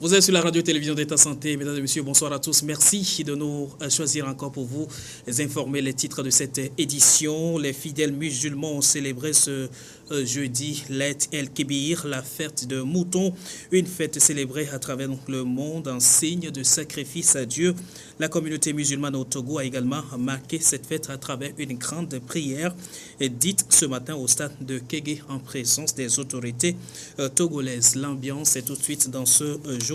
Vous êtes sur la radio-télévision d'État Santé. Mesdames et messieurs, bonsoir à tous. Merci de nous choisir encore pour vous informer les titres de cette édition. Les fidèles musulmans ont célébré ce jeudi l'Aïd el-Kébir, la fête de mouton, une fête célébrée à travers le monde en signe de sacrifice à Dieu. La communauté musulmane au Togo a également marqué cette fête à travers une grande prière dite ce matin au stade de Kégué en présence des autorités togolaises. L'ambiance est tout de suite dans ce journal.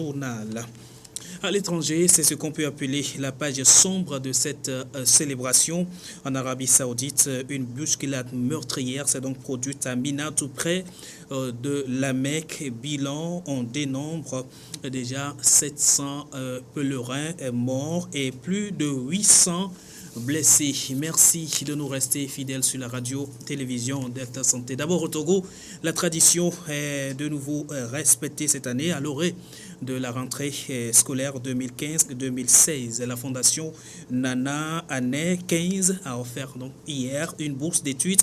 À l'étranger, c'est ce qu'on peut appeler la page sombre de cette célébration. En Arabie Saoudite, une bousculade meurtrière s'est donc produite à Mina, tout près de la Mecque. Bilan, on dénombre déjà 700 pèlerins morts et plus de 800 blessés. Merci de nous rester fidèles sur la radio-télévision Delta Santé. D'abord au Togo, la tradition est de nouveau respectée cette année à l'orée de la rentrée scolaire 2015-2016. La fondation Nana Année 15 a offert donc hier une bourse d'études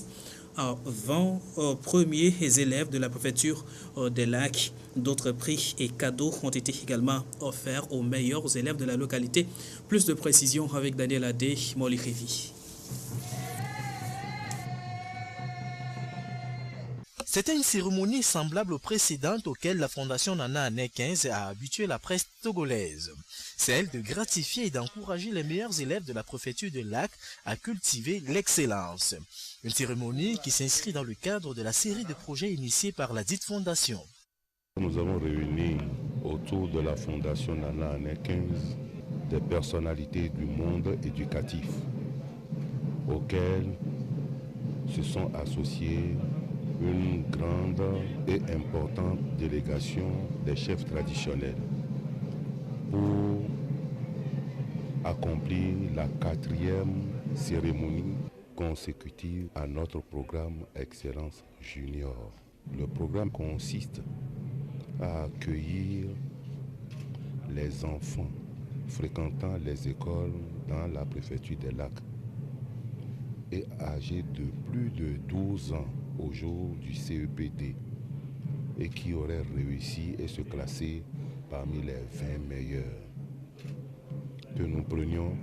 à 20 premiers élèves de la préfecture des Lacs. D'autres prix et cadeaux ont été également offerts aux meilleurs élèves de la localité. Plus de précisions avec Daniel Adé Molichevi. C'était une cérémonie semblable aux précédentes auxquelles la Fondation Nana Année 15 a habitué la presse togolaise. Celle de gratifier et d'encourager les meilleurs élèves de la préfecture de Lac à cultiver l'excellence. Une cérémonie qui s'inscrit dans le cadre de la série de projets initiés par la dite fondation. Nous avons réuni autour de la Fondation Nana Année 15 des personnalités du monde éducatif auxquelles se sont associés une grande et importante délégation des chefs traditionnels pour accomplir la 4e cérémonie consécutive à notre programme Excellence Junior. Le programme consiste à accueillir les enfants fréquentant les écoles dans la préfecture des Lacs et âgés de plus de 12 ans au jour du CEPD et qui auraient réussi et se classer parmi les 20 meilleurs. Que nous prenions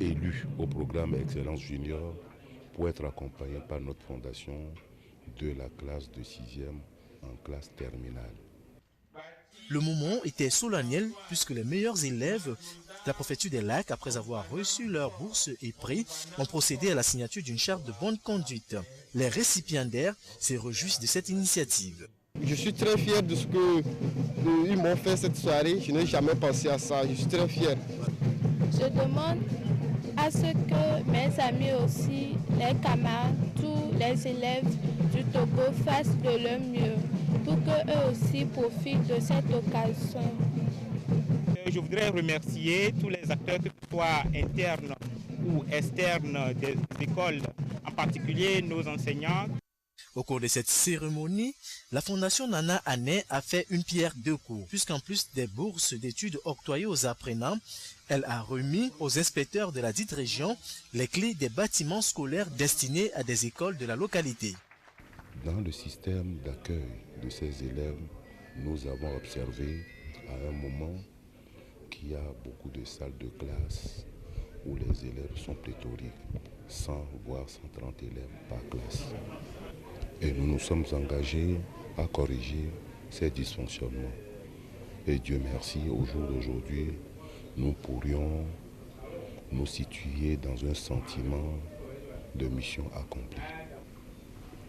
élus au programme Excellence Junior pour être accompagnés par notre fondation de la classe de 6e en classe terminale. Le moment était solennel puisque les meilleurs élèves de la préfecture des Lacs, après avoir reçu leur bourse et prix, ont procédé à la signature d'une charte de bonne conduite. Les récipiendaires se réjouissent de cette initiative. Je suis très fier de ce qu'ils m'ont fait cette soirée. Je n'ai jamais pensé à ça. Je suis très fier. Je demande à ce que mes amis aussi, les camarades, tous les élèves du Togo fassent de leur mieux pour qu'eux aussi profitent de cette occasion. Je voudrais remercier tous les acteurs, que ce soit internes ou externes des écoles, en particulier nos enseignants. Au cours de cette cérémonie, la Fondation Nana Année a fait une pierre deux coups, puisqu'en plus des bourses d'études octroyées aux apprenants, elle a remis aux inspecteurs de la dite région les clés des bâtiments scolaires destinés à des écoles de la localité. Dans le système d'accueil de ces élèves, nous avons observé à un moment qu'il y a beaucoup de salles de classe où les élèves sont pléthoriques, 100 voire 130 élèves par classe. Et nous nous sommes engagés à corriger ces dysfonctionnements. Et Dieu merci, au jour d'aujourd'hui, nous pourrions nous situer dans un sentiment de mission accomplie.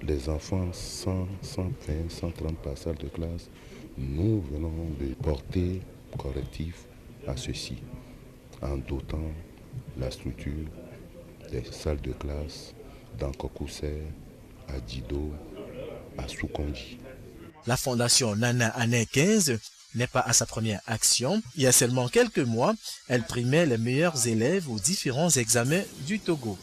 Les enfants 100, 120, 130 par salle de classe, nous venons de porter correctif à ceci en dotant la structure des salles de classe dans Kokousser, à Dido, à Soukonji. La Fondation Nana Année 15 n'est pas à sa première action. Il y a seulement quelques mois, elle primait les meilleurs élèves aux différents examens du Togo.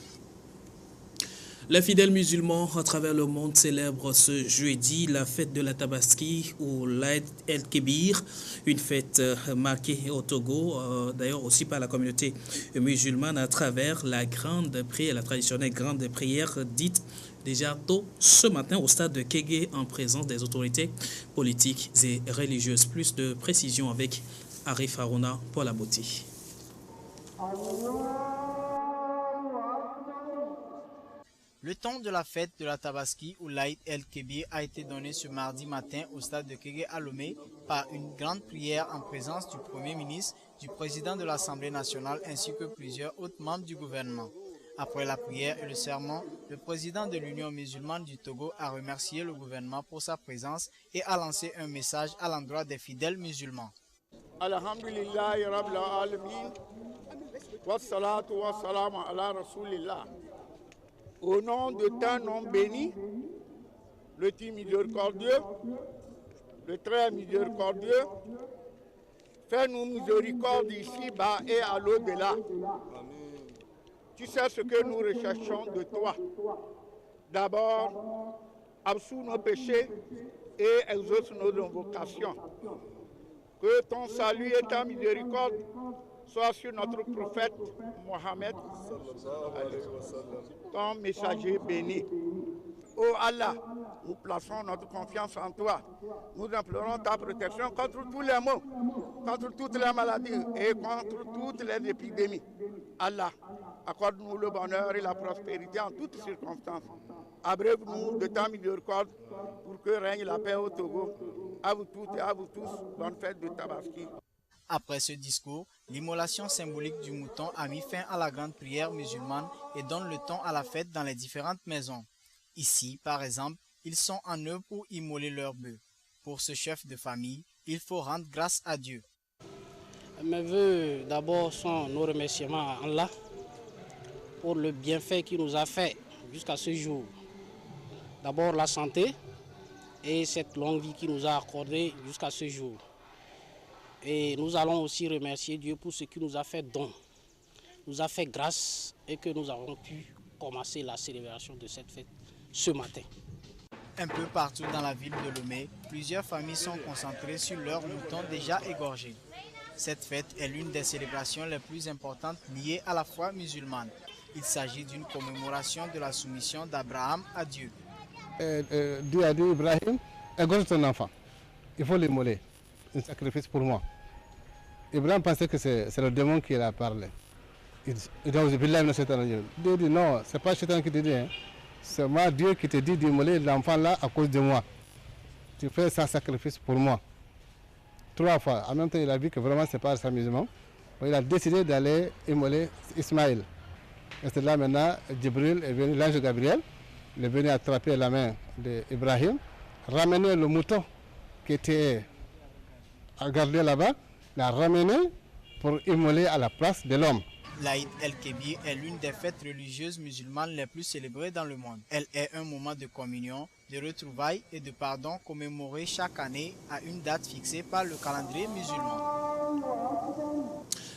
Les fidèles musulmans à travers le monde célèbrent ce jeudi la fête de la Tabaski ou l'Aïd el-Kébir, une fête marquée au Togo, d'ailleurs aussi par la communauté musulmane à travers la grande prière, la traditionnelle grande prière dite déjà tôt ce matin au stade de Kégué en présence des autorités politiques et religieuses. Plus de précisions avec Arif Harouna pour la beauté. Le temps de la fête de la Tabaski ou l'Aïd el-Kébir a été donné ce mardi matin au stade de Kégué à Lomé par une grande prière en présence du Premier ministre, du président de l'Assemblée nationale ainsi que plusieurs autres membres du gouvernement. Après la prière et le sermon, le président de l'Union musulmane du Togo a remercié le gouvernement pour sa présence et a lancé un message à l'endroit des fidèles musulmans. Alhamdulillahi Rabbil Alamin, wassalatu wassalamu ala Rasulillah. Au nom de ton nom béni, le Dieu miséricordieux, le très miséricordieux, fais-nous miséricorde ici-bas et à l'au-delà. Tu sais ce que nous recherchons de toi. D'abord, absous nos péchés et exauce nos invocations. Que ton salut et ta miséricorde soient sur notre prophète Mohammed, ton messager béni. Ô Allah, nous plaçons notre confiance en toi. Nous implorons ta protection contre tous les maux, contre toutes les maladies et contre toutes les épidémies. Allah, accorde-nous le bonheur et la prospérité en toutes circonstances. Abreuve-nous de ta miséricorde pour que règne la paix au Togo. À vous toutes et à vous tous, bonne fête de Tabaski. Après ce discours, l'immolation symbolique du mouton a mis fin à la grande prière musulmane et donne le ton à la fête dans les différentes maisons. Ici, par exemple, ils sont en œuvre pour immoler leur bœuf. Pour ce chef de famille, il faut rendre grâce à Dieu. Mes voeux d'abord sont nos remerciements à Allah pour le bienfait qu'il nous a fait jusqu'à ce jour. D'abord la santé et cette longue vie qu'il nous a accordée jusqu'à ce jour. Et nous allons aussi remercier Dieu pour ce qu'il nous a fait don, nous a fait grâce et que nous avons pu commencer la célébration de cette fête ce matin. Un peu partout dans la ville de Lomé, plusieurs familles sont concentrées sur leurs moutons déjà égorgés. Cette fête est l'une des célébrations les plus importantes liées à la foi musulmane. Il s'agit d'une commémoration de la soumission d'Abraham à Dieu. Dieu a dit Ibrahim, égorge ton enfant, il faut l'immoler, un sacrifice pour moi. Ibrahim pensait que c'est le démon qui a parlé. Il dit non, c'est pas Shaitan qui te dit, hein. C'est moi Dieu qui te dit d'immoler l'enfant là à cause de moi. Tu fais ça sacrifice pour moi. 3 fois. En même temps, il a vu que vraiment c'est pas amusement. Il a décidé d'aller immoler Ismaël. Et c'est là maintenant, Djibril est venu, l'ange Gabriel, il est venu attraper la main d'Ibrahim, ramener le mouton qui était gardé là-bas, l'a ramené pour immoler à la place de l'homme. L'Aïd el-Kébir est l'une des fêtes religieuses musulmanes les plus célébrées dans le monde. Elle est un moment de communion, de retrouvailles et de pardon commémoré chaque année à une date fixée par le calendrier musulman.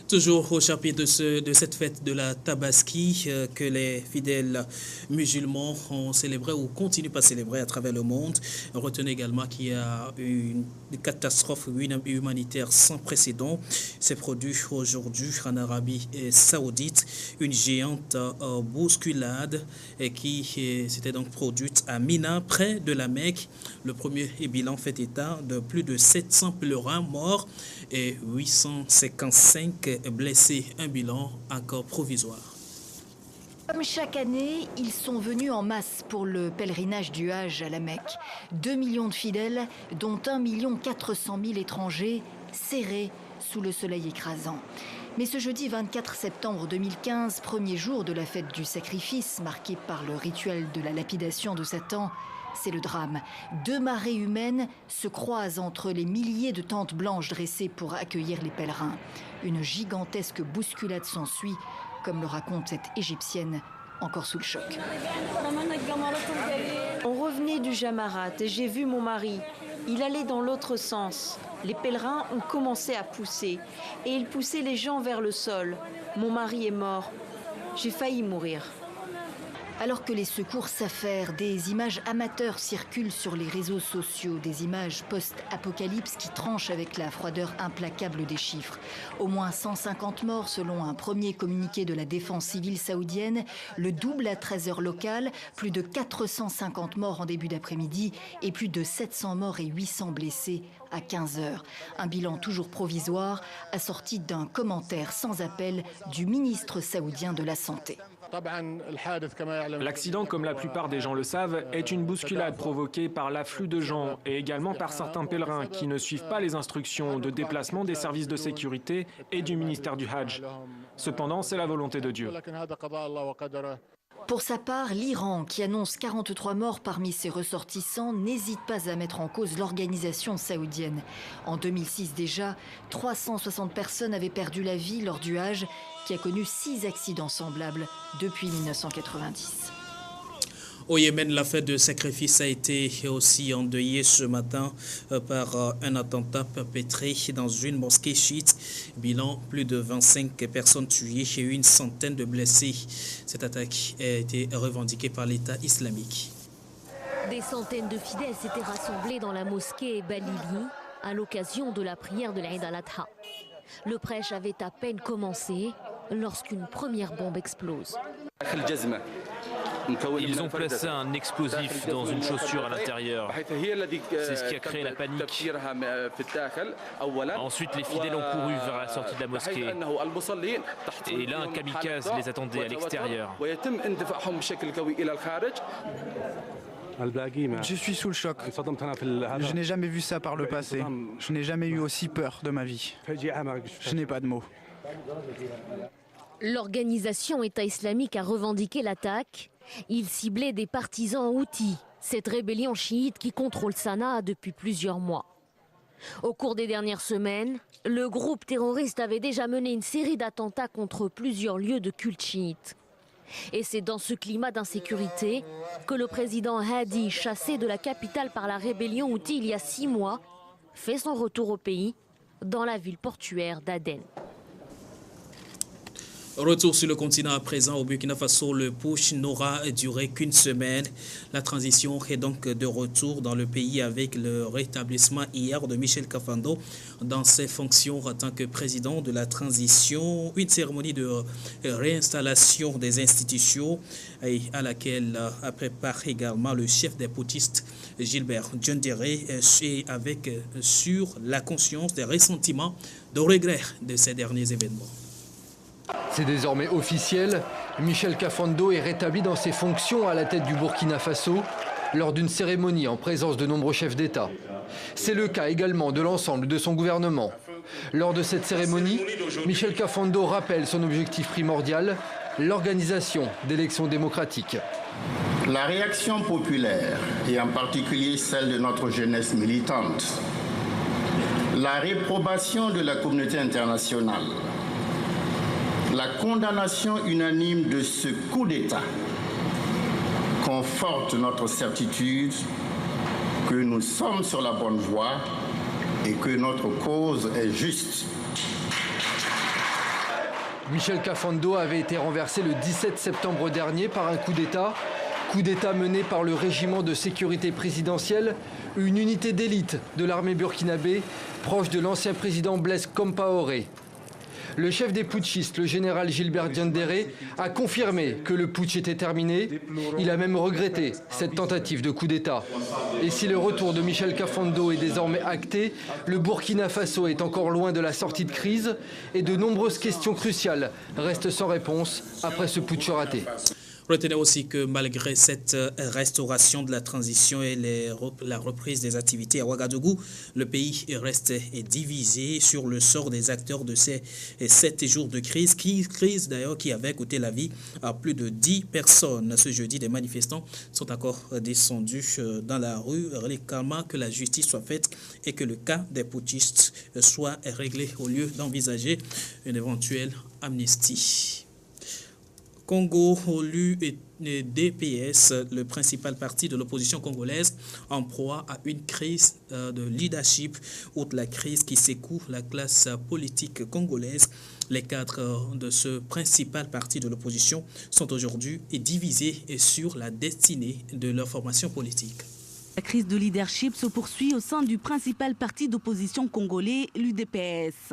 Toujours au chapitre de cette fête de la Tabaski que les fidèles musulmans ont célébré ou continuent à célébrer à travers le monde. Retenez également qu'il y a une catastrophe humanitaire sans précédent. C'est produit aujourd'hui en Arabie Saoudite. Une géante bousculade qui s'était donc produite à Mina, près de la Mecque. Le premier bilan fait état de plus de 700 pèlerins morts et 855 blessés, un bilan encore provisoire. Comme chaque année, ils sont venus en masse pour le pèlerinage du Hajj à la Mecque. 2 millions de fidèles, dont 1 400 000 étrangers, serrés sous le soleil écrasant. Mais ce jeudi 24 septembre 2015, premier jour de la fête du sacrifice, marqué par le rituel de la lapidation de Satan, c'est le drame. 2 marées humaines se croisent entre les milliers de tentes blanches dressées pour accueillir les pèlerins. Une gigantesque bousculade s'ensuit, comme le raconte cette Égyptienne encore sous le choc. On revenait du Jamarat et j'ai vu mon mari. Il allait dans l'autre sens. Les pèlerins ont commencé à pousser et ils poussaient les gens vers le sol. Mon mari est mort. J'ai failli mourir. Alors que les secours s'affairent, des images amateurs circulent sur les réseaux sociaux, des images post-apocalypse qui tranchent avec la froideur implacable des chiffres. Au moins 150 morts selon un premier communiqué de la défense civile saoudienne, le double à 13h locales, plus de 450 morts en début d'après-midi et plus de 700 morts et 800 blessés à 15h. Un bilan toujours provisoire, assorti d'un commentaire sans appel du ministre saoudien de la Santé. L'accident, comme la plupart des gens le savent, est une bousculade provoquée par l'afflux de gens et également par certains pèlerins qui ne suivent pas les instructions de déplacement des services de sécurité et du ministère du Hajj. Cependant, c'est la volonté de Dieu. Pour sa part, l'Iran, qui annonce 43 morts parmi ses ressortissants, n'hésite pas à mettre en cause l'organisation saoudienne. En 2006 déjà, 360 personnes avaient perdu la vie lors du Hajj, qui a connu 6 accidents semblables depuis 1990. Au Yémen, la fête de sacrifice a été aussi endeuillée ce matin par un attentat perpétré dans une mosquée chiite. Bilan, plus de 25 personnes tuées et une centaine de blessés. Cette attaque a été revendiquée par l'État islamique. Des centaines de fidèles s'étaient rassemblés dans la mosquée Balili à l'occasion de la prière de l'Eid al-Adha. Le prêche avait à peine commencé lorsqu'une première bombe explose. Ils ont placé un explosif dans une chaussure à l'intérieur. C'est ce qui a créé la panique. Ensuite, les fidèles ont couru vers la sortie de la mosquée. Et là, un kamikaze les attendait à l'extérieur. Je suis sous le choc. Je n'ai jamais vu ça par le passé. Je n'ai jamais eu aussi peur de ma vie. Je n'ai pas de mots. L'organisation État islamique a revendiqué l'attaque. Il ciblait des partisans houthis, cette rébellion chiite qui contrôle Sanaa depuis plusieurs mois. Au cours des dernières semaines, le groupe terroriste avait déjà mené une série d'attentats contre plusieurs lieux de culte chiite. Et c'est dans ce climat d'insécurité que le président Hadi, chassé de la capitale par la rébellion houthi il y a 6 mois, fait son retour au pays, dans la ville portuaire d'Aden. Retour sur le continent à présent. Au Burkina Faso, le putsch n'aura duré qu'une semaine. La transition est donc de retour dans le pays avec le rétablissement hier de Michel Kafando dans ses fonctions en tant que président de la transition. Une cérémonie de réinstallation des institutions à laquelle prépare également le chef des putschistes Gilbert Diendéré avec sur la conscience des ressentiments de regret de ces derniers événements. C'est désormais officiel, Michel Kafando est rétabli dans ses fonctions à la tête du Burkina Faso lors d'une cérémonie en présence de nombreux chefs d'État. C'est le cas également de l'ensemble de son gouvernement. Lors de cette cérémonie, Michel Kafando rappelle son objectif primordial, l'organisation d'élections démocratiques. La réaction populaire, et en particulier celle de notre jeunesse militante, la réprobation de la communauté internationale, la condamnation unanime de ce coup d'État conforte notre certitude que nous sommes sur la bonne voie et que notre cause est juste. Michel Kafando avait été renversé le 17 septembre dernier par un coup d'État mené par le régiment de sécurité présidentielle, une unité d'élite de l'armée burkinabé proche de l'ancien président Blaise Compaoré. Le chef des putschistes, le général Gilbert Diendéré, a confirmé que le putsch était terminé. Il a même regretté cette tentative de coup d'État. Et si le retour de Michel Kafando est désormais acté, le Burkina Faso est encore loin de la sortie de crise et de nombreuses questions cruciales restent sans réponse après ce putsch raté. Retenez aussi que malgré cette restauration de la transition et la reprise des activités à Ouagadougou, le pays reste divisé sur le sort des acteurs de ces 7 jours de crise. Crise d'ailleurs qui avait coûté la vie à plus de 10 personnes. Ce jeudi, des manifestants sont encore descendus dans la rue, réclamant que la justice soit faite et que le cas des putschistes soit réglé au lieu d'envisager une éventuelle amnistie. Congo, l'UDPS, le principal parti de l'opposition congolaise, en proie à une crise de leadership. Outre la crise qui secoue la classe politique congolaise, les cadres de ce principal parti de l'opposition sont aujourd'hui divisés sur la destinée de leur formation politique. La crise de leadership se poursuit au sein du principal parti d'opposition congolais, l'UDPS.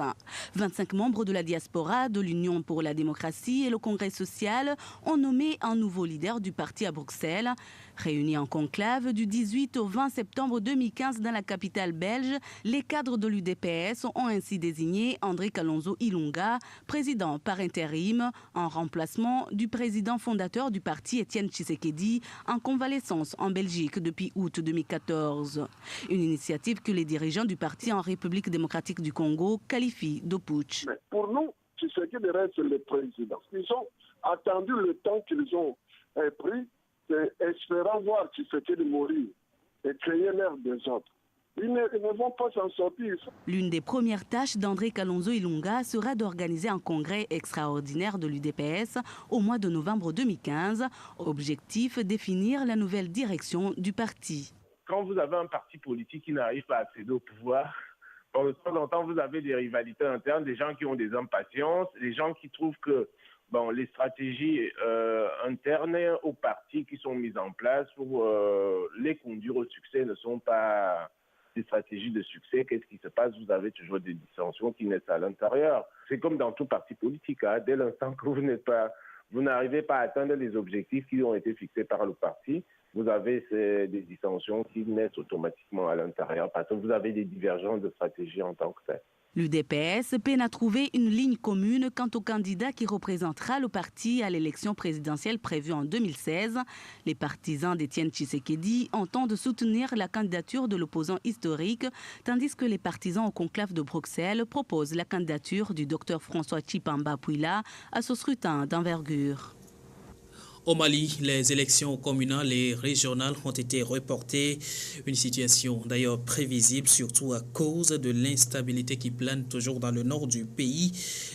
25 membres de la diaspora, de l'Union pour la démocratie et le Congrès social ont nommé un nouveau leader du parti à Bruxelles. Réunis en conclave du 18 au 20 septembre 2015 dans la capitale belge, les cadres de l'UDPS ont ainsi désigné André Kalonzo Ilunga, président par intérim, en remplacement du président fondateur du parti Étienne Tshisekedi, en convalescence en Belgique depuis août 2014. Une initiative que les dirigeants du parti en République démocratique du Congo qualifient de putsch. Mais pour nous, Tshisekedi reste le président. Ils ont attendu le temps qu'ils ont pris, espérant voir Tshisekedi mourir et créer l'ère des autres. Ils ne vont pas s'en sortir. L'une des premières tâches d'André Kalonzo Ilunga sera d'organiser un congrès extraordinaire de l'UDPS au mois de novembre 2015. Objectif, définir la nouvelle direction du parti. Quand vous avez un parti politique qui n'arrive pas à accéder au pouvoir, de temps en temps, vous avez des rivalités internes, des gens qui ont des impatiences, des gens qui trouvent que les stratégies internes au parti qui sont mises en place pour les conduire au succès ne sont pas des stratégies de succès. Qu'est-ce qui se passe? Vous avez toujours des dissensions qui naissent à l'intérieur. C'est comme dans tout parti politique. Dès l'instant que vous n'arrivez pas à atteindre les objectifs qui ont été fixés par le parti, vous avez des dissensions qui naissent automatiquement à l'intérieur parce que vous avez des divergences de stratégie en tant que tel. L'UDPS peine à trouver une ligne commune quant au candidat qui représentera le parti à l'élection présidentielle prévue en 2016. Les partisans d'Étienne Tshisekedi entendent soutenir la candidature de l'opposant historique, tandis que les partisans au conclave de Bruxelles proposent la candidature du docteur François Tshipamba Puila à ce scrutin d'envergure. Au Mali, les élections communales et régionales ont été reportées. Une situation d'ailleurs prévisible, surtout à cause de l'instabilité qui plane toujours dans le nord du pays.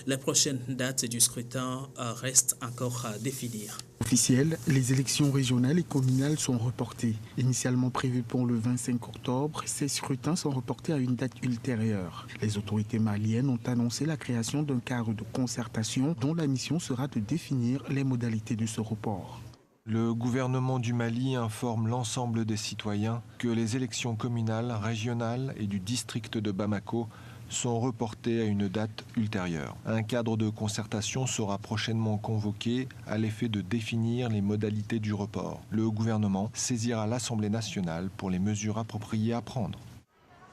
La prochaine date du scrutin reste encore à définir. Officiel, les élections régionales et communales sont reportées. Initialement prévues pour le 25 octobre, ces scrutins sont reportés à une date ultérieure. Les autorités maliennes ont annoncé la création d'un cadre de concertation dont la mission sera de définir les modalités de ce report. Le gouvernement du Mali informe l'ensemble des citoyens que les élections communales, régionales et du district de Bamako sont reportées à une date ultérieure. Un cadre de concertation sera prochainement convoqué à l'effet de définir les modalités du report. Le gouvernement saisira l'Assemblée nationale pour les mesures appropriées à prendre.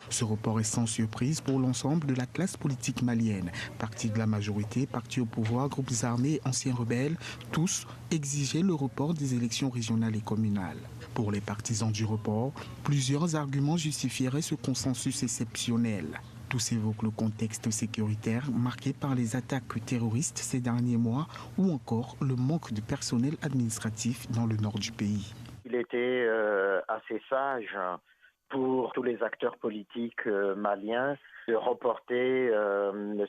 Ce report est sans surprise pour l'ensemble de la classe politique malienne. Partis de la majorité, partis au pouvoir, groupes armés, anciens rebelles, tous exigeaient le report des élections régionales et communales. Pour les partisans du report, plusieurs arguments justifieraient ce consensus exceptionnel. Tous évoquent le contexte sécuritaire marqué par les attaques terroristes ces derniers mois ou encore le manque de personnel administratif dans le nord du pays. Il était assez sage pour tous les acteurs politiques maliens de reporter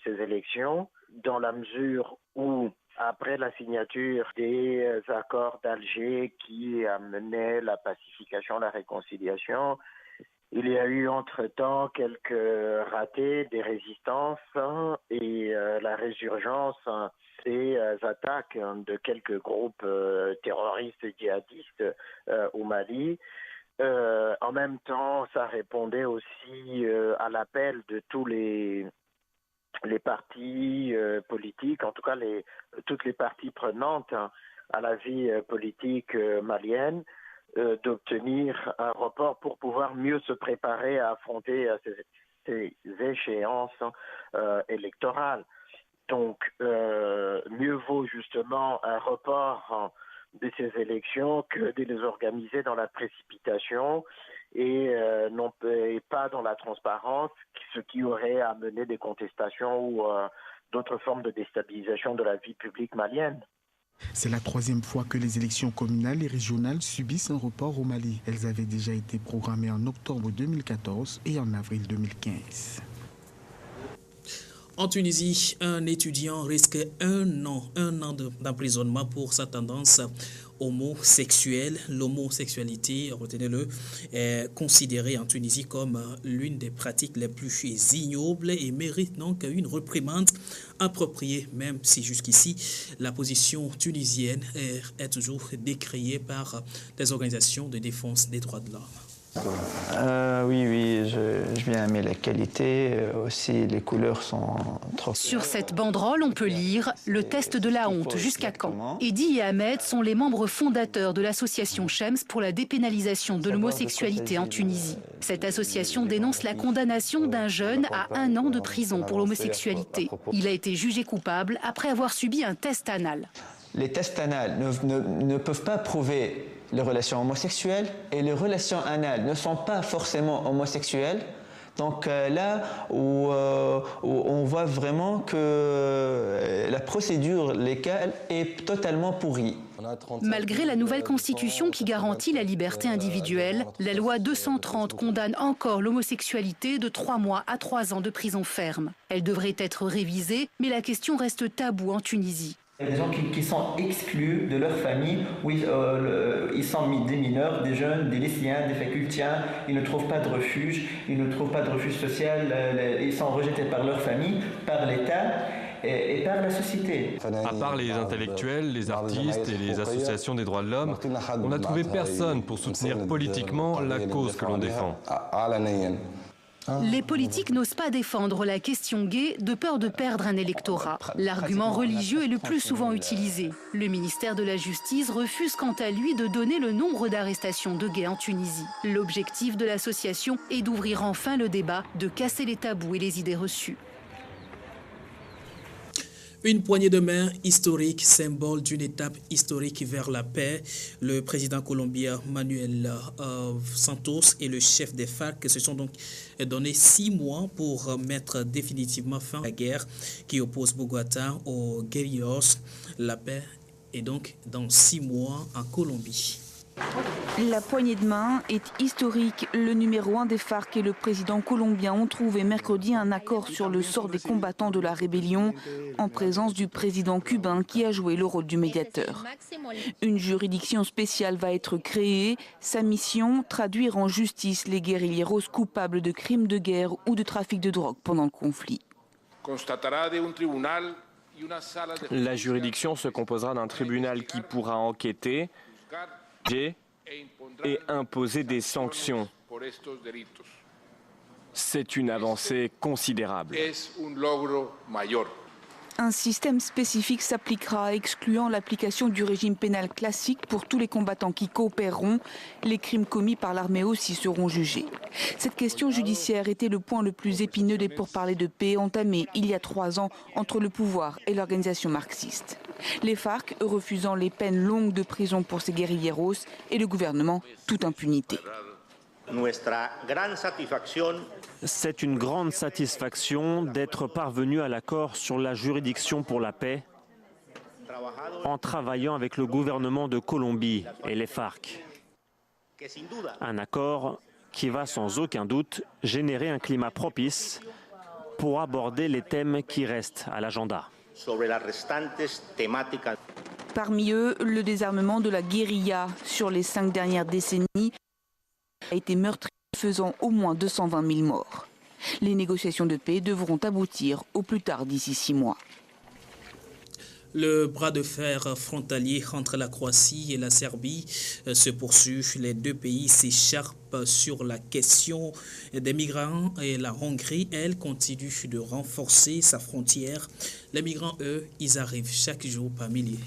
ces élections dans la mesure où, après la signature des accords d'Alger qui amenaient la pacification, la réconciliation, il y a eu entre-temps quelques ratés, des résistances et la résurgence des attaques de quelques groupes terroristes et djihadistes au Mali. En même temps, ça répondait aussi à l'appel de tous les partis politiques, en tout cas toutes les parties prenantes à la vie politique malienne, d'obtenir un report pour pouvoir mieux se préparer à affronter ces échéances électorales. Donc, mieux vaut justement un report de ces élections que de les organiser dans la précipitation et pas dans la transparence, ce qui aurait amené des contestations ou d'autres formes de déstabilisation de la vie publique malienne. C'est la troisième fois que les élections communales et régionales subissent un report au Mali. Elles avaient déjà été programmées en octobre 2014 et en avril 2015. En Tunisie, un étudiant risque un an d'emprisonnement pour sa tendance homosexuelle. L'homosexualité, retenez-le, est considérée en Tunisie comme l'une des pratiques les plus ignobles et mérite donc une reprimande appropriée, même si jusqu'ici la position tunisienne est toujours décriée par des organisations de défense des droits de l'homme. Oui, je viens aimer la qualité, aussi les couleurs sont trop... Sur cette banderole, on peut lire « Le test de la honte, jusqu'à quand ?» Eddy et Ahmed sont les membres fondateurs de l'association Shems pour la dépénalisation de l'homosexualité en Tunisie. Cette association dénonce la condamnation d'un jeune à 1 an de prison pour l'homosexualité. Il a été jugé coupable après avoir subi un test anal. Les tests anals ne peuvent pas prouver les relations homosexuelles et les relations anales ne sont pas forcément homosexuelles. Donc là où on voit vraiment que la procédure légale est totalement pourrie. Malgré la nouvelle constitution qui garantit la liberté individuelle, la loi 230 condamne encore l'homosexualité de 3 mois à 3 ans de prison ferme. Elle devrait être révisée, mais la question reste taboue en Tunisie. Il y a des gens qui sont exclus de leur famille, où ils sont des mineurs, des jeunes, des lycéens, des facultiens, ils ne trouvent pas de refuge, social, ils sont rejetés par leur famille, par l'État et par la société. À part les intellectuels, les artistes et les associations des droits de l'homme, on n'a trouvé personne pour soutenir politiquement la cause que l'on défend. Les politiques n'osent pas défendre la question gay de peur de perdre un électorat. L'argument religieux est le plus souvent utilisé. Le ministère de la Justice refuse quant à lui de donner le nombre d'arrestations de gays en Tunisie. L'objectif de l'association est d'ouvrir enfin le débat, de casser les tabous et les idées reçues. Une poignée de main historique, symbole d'une étape historique vers la paix. Le président colombien Manuel Santos et le chef des FARC se sont donc donné 6 mois pour mettre définitivement fin à la guerre qui oppose Bogota aux guerrillas. La paix est donc dans 6 mois en Colombie. La poignée de main est historique. Le numéro 1 des FARC et le président colombien ont trouvé mercredi un accord sur le sort des combattants de la rébellion en présence du président cubain qui a joué le rôle du médiateur. Une juridiction spéciale va être créée. Sa mission, traduire en justice les guérilleros coupables de crimes de guerre ou de trafic de drogue pendant le conflit. La juridiction se composera d'un tribunal qui pourra enquêter et imposer des sanctions. C'est une avancée considérable. Un système spécifique s'appliquera, excluant l'application du régime pénal classique pour tous les combattants qui coopéreront. Les crimes commis par l'armée aussi seront jugés. Cette question judiciaire était le point le plus épineux des pourparlers de paix entamés il y a 3 ans entre le pouvoir et l'organisation marxiste. Les FARC refusant les peines longues de prison pour ces guérilleros et le gouvernement toute impunité. C'est une grande satisfaction d'être parvenu à l'accord sur la juridiction pour la paix en travaillant avec le gouvernement de Colombie et les FARC. Un accord qui va sans aucun doute générer un climat propice pour aborder les thèmes qui restent à l'agenda. Parmi eux, le désarmement de la guérilla sur les 5 dernières décennies a été meurtrier, faisant au moins 220 000 morts. Les négociations de paix devront aboutir au plus tard d'ici 6 mois. Le bras de fer frontalier entre la Croatie et la Serbie se poursuit. Les 2 pays s'écharpent sur la question des migrants et la Hongrie, elle, continue de renforcer sa frontière. Les migrants, eux, ils arrivent chaque jour par milliers.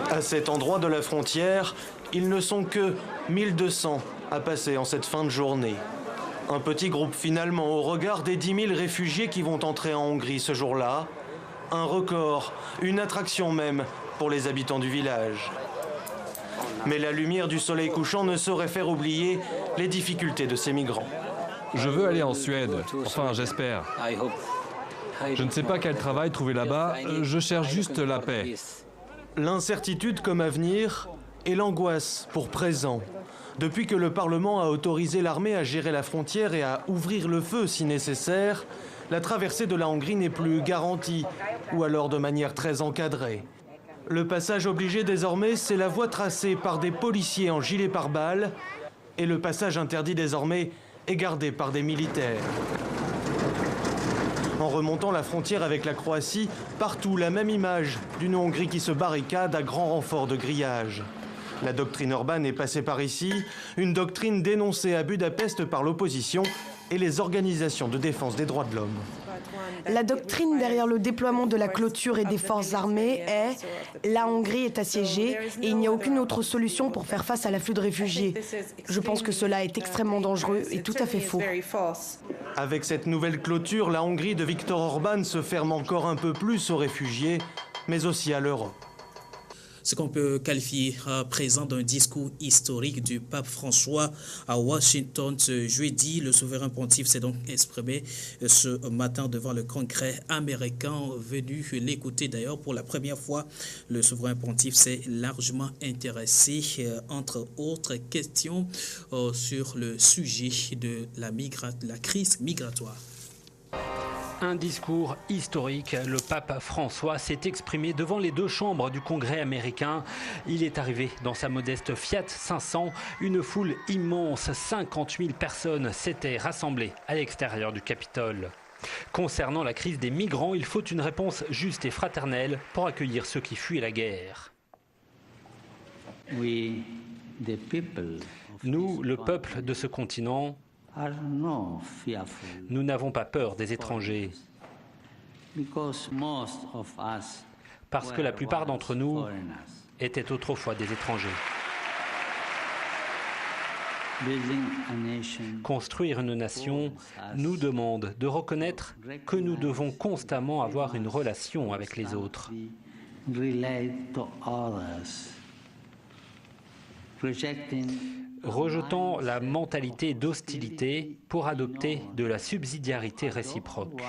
À cet endroit de la frontière, ils ne sont que 1200 à passer en cette fin de journée. Un petit groupe finalement au regard des 10 000 réfugiés qui vont entrer en Hongrie ce jour-là. Un record, une attraction même pour les habitants du village. Mais la lumière du soleil couchant ne saurait faire oublier les difficultés de ces migrants. Je veux aller en Suède, enfin j'espère. Je ne sais pas quel travail trouver là-bas, je cherche juste la paix. L'incertitude comme avenir et l'angoisse pour présent. Depuis que le Parlement a autorisé l'armée à gérer la frontière et à ouvrir le feu si nécessaire, la traversée de la Hongrie n'est plus garantie, ou alors de manière très encadrée. Le passage obligé désormais, c'est la voie tracée par des policiers en gilet pare-balles, et le passage interdit désormais est gardé par des militaires. En remontant la frontière avec la Croatie, partout la même image d'une Hongrie qui se barricade à grand renfort de grillage. La doctrine Orban est passée par ici, une doctrine dénoncée à Budapest par l'opposition et les organisations de défense des droits de l'homme. La doctrine derrière le déploiement de la clôture et des forces armées est « la Hongrie est assiégée et il n'y a aucune autre solution pour faire face à l'afflux de réfugiés ». Je pense que cela est extrêmement dangereux et tout à fait faux. Avec cette nouvelle clôture, la Hongrie de Viktor Orban se ferme encore un peu plus aux réfugiés, mais aussi à l'Europe. Ce qu'on peut qualifier à présent d'un discours historique du pape François à Washington ce jeudi. Le souverain pontife s'est donc exprimé ce matin devant le Congrès américain, venu l'écouter d'ailleurs pour la première fois. Le souverain pontife s'est largement intéressé, entre autres questions, sur le sujet de la crise migratoire. Un discours historique. Le pape François s'est exprimé devant les deux chambres du Congrès américain. Il est arrivé dans sa modeste Fiat 500. Une foule immense, 50 000 personnes s'étaient rassemblées à l'extérieur du Capitole. Concernant la crise des migrants, il faut une réponse juste et fraternelle pour accueillir ceux qui fuient la guerre. Nous, le peuple de ce continent, nous n'avons pas peur des étrangers, parce que la plupart d'entre nous étaient autrefois des étrangers. Construire une nation nous demande de reconnaître que nous devons constamment avoir une relation avec les autres. Rejetant la mentalité d'hostilité pour adopter de la subsidiarité réciproque.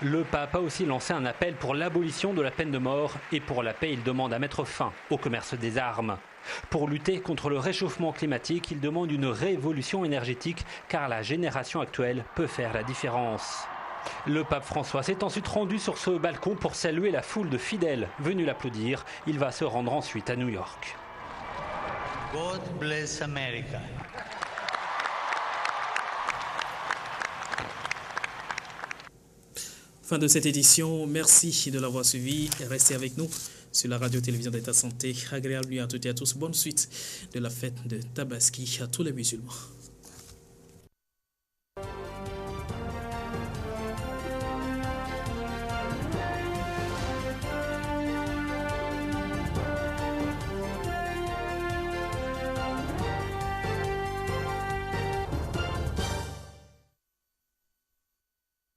Le pape a aussi lancé un appel pour l'abolition de la peine de mort et pour la paix, il demande à mettre fin au commerce des armes. Pour lutter contre le réchauffement climatique, il demande une révolution énergétique car la génération actuelle peut faire la différence. Le pape François s'est ensuite rendu sur ce balcon pour saluer la foule de fidèles venus l'applaudir. Il va se rendre ensuite à New York. God bless America. Fin de cette édition. Merci de l'avoir suivi. Restez avec nous sur la radio-télévision d'État Santé. Agréable nuit à toutes et à tous. Bonne suite de la fête de Tabaski à tous les musulmans.